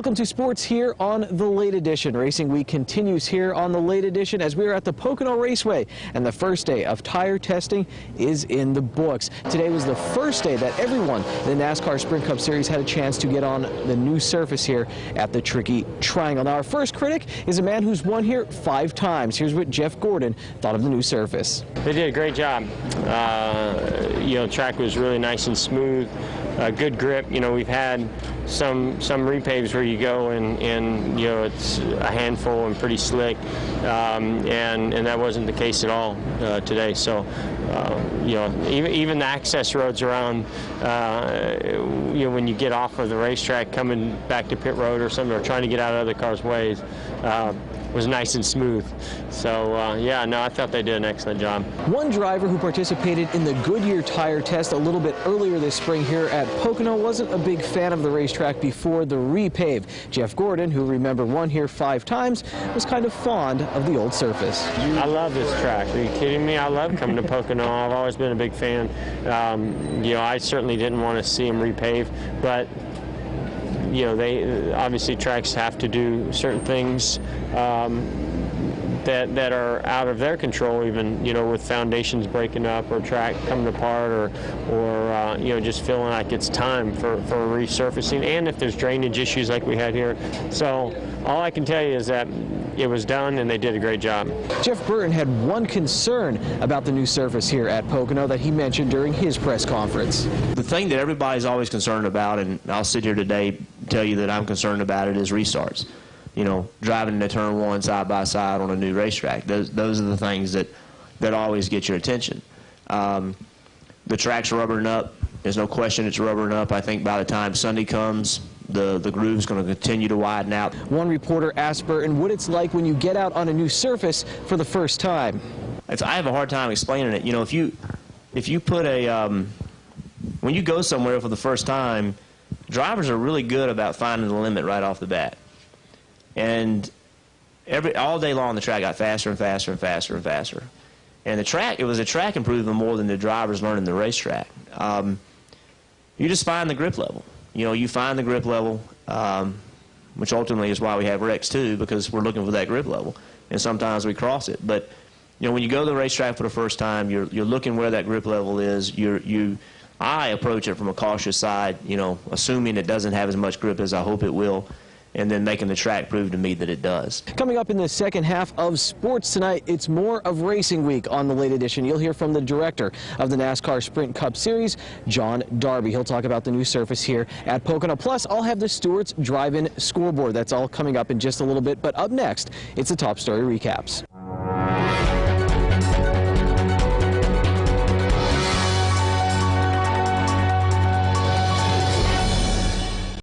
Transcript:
Welcome to sports here on the Late Edition. Racing Week continues here on the Late Edition as we are at the Pocono Raceway, and the first day of tire testing is in the books. Today was the first day that everyone in the NASCAR Sprint Cup Series had a chance to get on the new surface here at the Tricky Triangle. Now, our first critic is a man who's won here 5 times. Here's what Jeff Gordon thought of the new surface. They did a great job. The track was really nice and smooth. Good grip. We've had some repaves where you go and it's a handful and pretty slick, and that wasn't the case at all today. So even the access roads around when you get off of the racetrack coming back to pit road or something, or trying to get out of other cars' ways, was nice and smooth. So I thought they did an excellent job. One driver who participated in the Goodyear tire test a little bit earlier this spring here at Pocono wasn't a big fan of the racetrack before the repave. Jeff Gordon, who remember won here 5 times, was kind of fond of the old surface. I love this track. Are you kidding me? I love coming to Pocono. I've always been a big fan. I certainly didn't want to see them repave, but they obviously, tracks have to do certain things that are out of their control, even with foundations breaking up or track coming apart, or just feeling like it's time for resurfacing, and if there's drainage issues like we had here. So all I can tell you is that it was done and they did a great job. Jeff Burton had one concern about the new surface here at Pocono that he mentioned during his press conference. The thing that everybody's always concerned about, and I'll sit here today tell you that I'm concerned about it, is restarts. Driving into turn 1 side by side on a new racetrack. Those are the things that always get your attention. The track's rubbering up. There's no question it's rubbering up. I think by the time Sunday comes, the groove's going to continue to widen out. One reporter asked Burton what it's like when you get out on a new surface for the first time. I have a hard time explaining it. If you put when you go somewhere for the first time, drivers are really good about finding the limit right off the bat. And all day long, the track got faster and faster and faster and faster. And it was a track improvement more than the drivers learning the racetrack. You just find the grip level. You find the grip level, which ultimately is why we have wrecks too, because we're looking for that grip level. And sometimes we cross it. But when you go to the racetrack for the first time, you're looking where that grip level is. I approach it from a cautious side, assuming it doesn't have as much grip as I hope it will, and then making the track prove to me that it does. Coming up in the second half of sports tonight, it's more of Racing Week on the Late Edition. You'll hear from the director of the NASCAR Sprint Cup Series, John Darby. He'll talk about the new surface here at Pocono. Plus, I'll have the Stewart's Drive-In scoreboard. That's all coming up in just a little bit. But up next, it's the top story recaps.